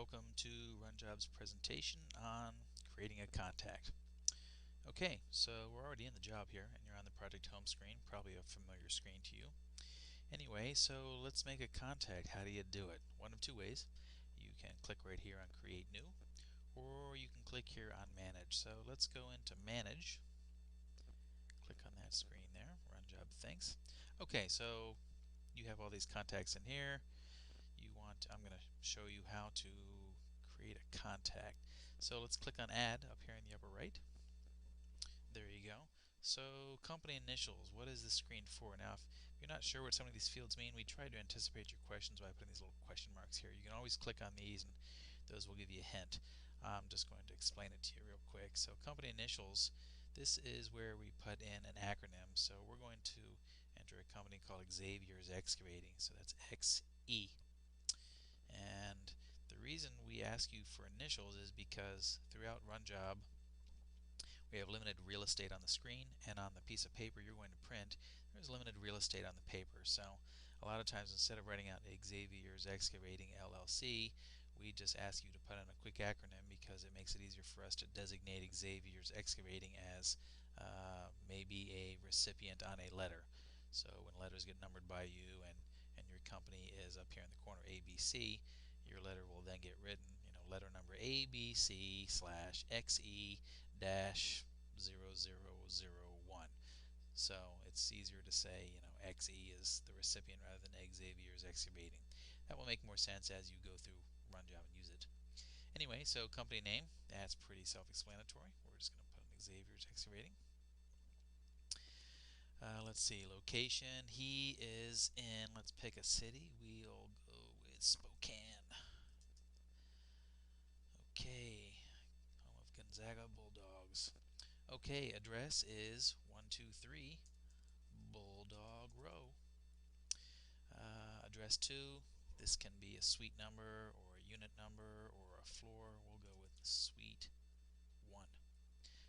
welcome to RunJob's presentation on creating a contact. Okay, so we're already in the job here and you're on the project home screen, probably a familiar screen to you. Anyway, so let's make a contact. How do you do it? One of two ways. You can click right here on Create New, or you can click here on Manage. So let's go into Manage. Click on that screen there, RunJob, thanks. Okay, so you have all these contacts in here. I'm going to show you how to create a contact. So let's click on Add up here in the upper right. There you go. So company initials, what is this screen for? Now if you're not sure what some of these fields mean, we try to anticipate your questions by putting these little question marks here. You can always click on these and those will give you a hint. I'm just going to explain it to you real quick. So company initials, this is where we put in an acronym. So we're going to enter a company called Xavier's Excavating. So that's XE. And the reason we ask you for initials is because throughout RunJob we have limited real estate on the screen, and on the piece of paper you're going to print there's limited real estate on the paper. So a lot of times instead of writing out Xavier's Excavating LLC, we just ask you to put in a quick acronym because it makes it easier for us to designate Xavier's Excavating as maybe a recipient on a letter. So when letters get numbered by you and your company is up here in the corner ABC, your letter will then get written, letter number ABC / XE dash 0001. So it's easier to say, XE is the recipient rather than Xavier's Excavating. That will make more sense as you go through RunJob and use it. Anyway, so company name, that's pretty self-explanatory. We're just going to put in Xavier's Excavating. Let's see, location. He is in, let's pick a city. We'll go with Spokane. Okay, home of Gonzaga Bulldogs. Okay, address is 123 Bulldog Row. Address 2, this can be a suite number or a unit number or a floor. We'll go with suite 1.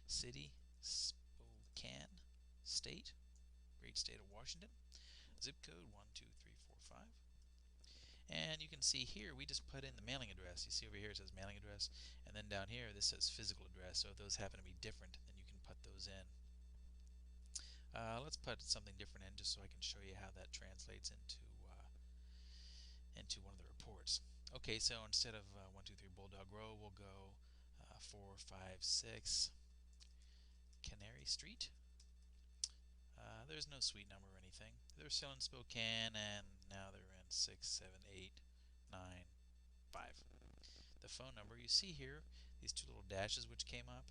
City, Spokane. State, great state of Washington. Zip code 12345. And you can see here we just put in the mailing address. You see over here it says mailing address, and then down here this says physical address. So if those happen to be different, then you can put those in. Let's put something different in just so I can show you how that translates into one of the reports. Okay, so instead of 123 Bulldog Row, we'll go 456 Canary Street. There's no suite number or anything. They're still in Spokane, and now they're in 67895. The phone number, you see here, these two little dashes which came up.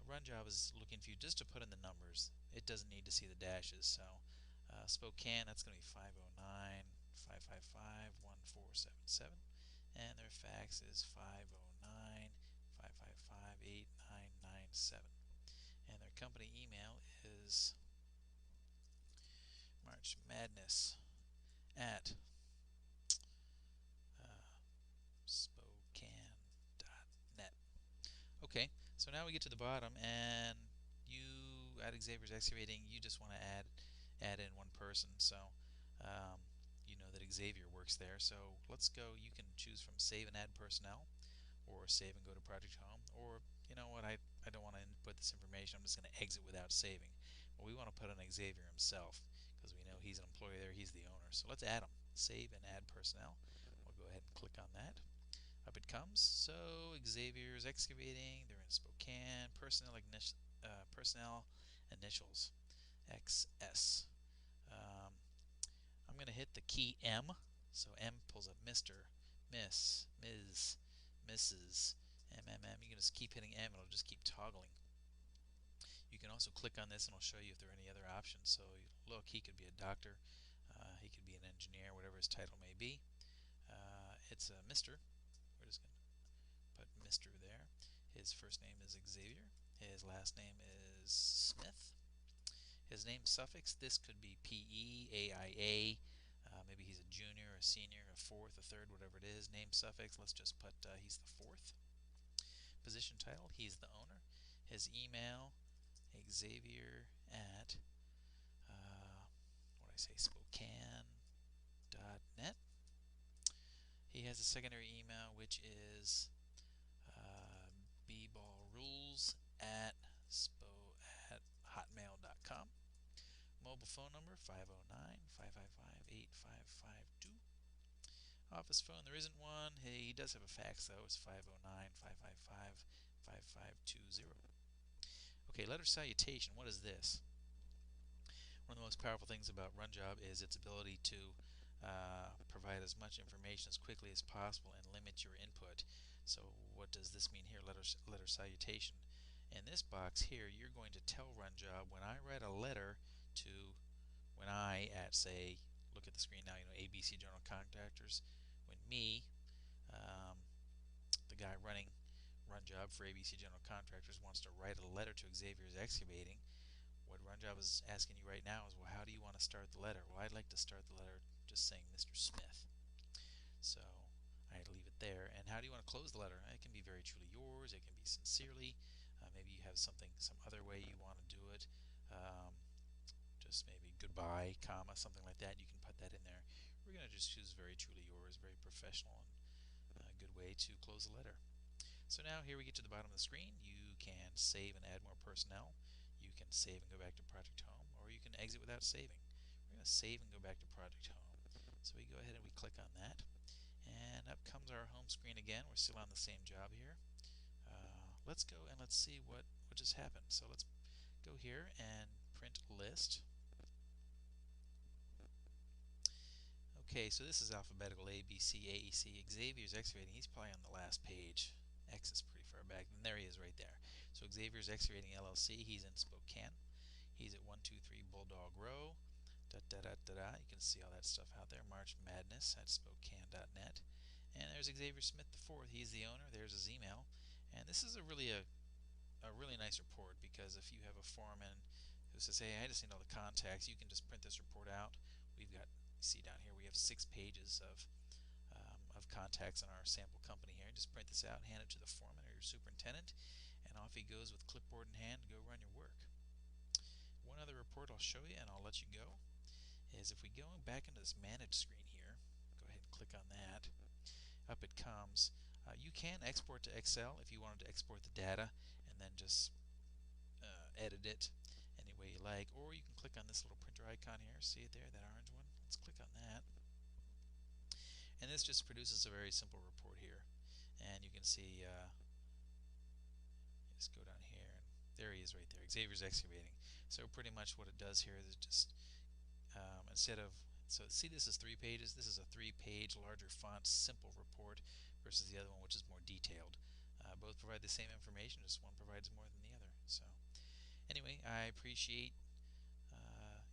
RunJob is looking for you just to put in the numbers. It doesn't need to see the dashes. So Spokane, that's going to be 509-555-1477. And their fax is 509-555-8997. And their company email is March Madness at spokane.net. Okay, so now we get to the bottom, and you at Xavier's Excavating, you just want to add in one person. So you know that Xavier works there. So let's go. You can choose from Save and Add Personnel, or Save and go to Project Home, or you know what, I don't want to input this information. I'm just going to exit without saving. Well, we want to put in Xavier himself because we know he's an employee there. He's the owner. So let's add him. Save and Add Personnel. We'll go ahead and click on that. Up it comes. So Xavier's Excavating. They're in Spokane. Personnel initials XS. I'm going to hit the key M. So M pulls up Mr., Miss, Ms., Mrs., MMM. You can just keep hitting M and it'll just keep toggling. You can also click on this and it'll show you if there are any other options. So look, he could be a doctor, he could be an engineer, whatever his title may be. It's a Mr. We're just going to put Mr. there. His first name is Xavier. His last name is Smith. His name suffix, this could be PE, AIA. Maybe he's a junior, a senior, a fourth, a third, whatever it is. Name suffix, let's just put he's the fourth. Position title, he's the owner. His email, Xavier at Spokane.net. He has a secondary email, which is bballrules at hotmail.com. Mobile phone number 509-555-8552. Office phone, there isn't one. He does have a fax though. It's 509-555-5520. Okay, letter salutation. What is this? One of the most powerful things about RunJob is its ability to provide as much information as quickly as possible and limit your input. So what does this mean here? Letter salutation. In this box here, you're going to tell RunJob when I write a letter to, when I at say, look at the screen now, ABC General Contractors, when me, the guy running RunJob for ABC General Contractors, wants to write a letter to Xavier's Excavating, what RunJob is asking you right now is, well, how do you want to start the letter? Well, I'd like to start the letter just saying Mr. Smith. So I leave it there. And how do you want to close the letter? It can be very truly yours. It can be sincerely. Maybe you have some other way you want to do it. Just maybe goodbye, comma, something like that. You can put that in there. We're going to just choose very truly yours, very professional, and a good way to close the letter. So now here we get to the bottom of the screen. You can save and add more personnel. You can save and go back to Project Home, or you can exit without saving. We're going to save and go back to Project Home. So we go ahead and we click on that. And up comes our home screen again. We're still on the same job here. Let's go and let's see what just happened. So let's go here and print list. Okay, so this is alphabetical A, B, C, A, E, C. Xavier's Excavating, he's probably on the last page. X is pretty far back, and there he is right there. So Xavier's Excavating LLC, he's in Spokane. He's at 123 Bulldog Row. You can see all that stuff out there. March Madness at Spokane.net. And there's Xavier Smith IV. He's the owner. There's his email. And this is a really nice report, because if you have a foreman who says, hey, I just need all the contacts, you can just print this report out. We've got, see down here, we have 6 pages of contacts in our sample company here. Just print this out, hand it to the foreman or your superintendent, and off he goes with clipboard in hand to go run your work. One other report I'll show you and I'll let you go is, if we go back into this manage screen here, go ahead and click on that. Up it comes. You can export to Excel if you wanted to export the data and then just edit it any way you like, or you can click on this little printer icon here. See it there, that orange one? Let's click on that. And this just produces a very simple report here. And you can see, just go down here, and there he is right there, Xavier's Excavating. So pretty much what it does here is it just, instead of, so see, this is 3 pages. This is a 3-page, larger font, simple report versus the other one, which is more detailed. Both provide the same information, just one provides more than the other. So anyway, I appreciate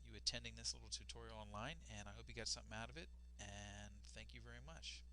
you attending this little tutorial online, and I hope you got something out of it, and thank you very much.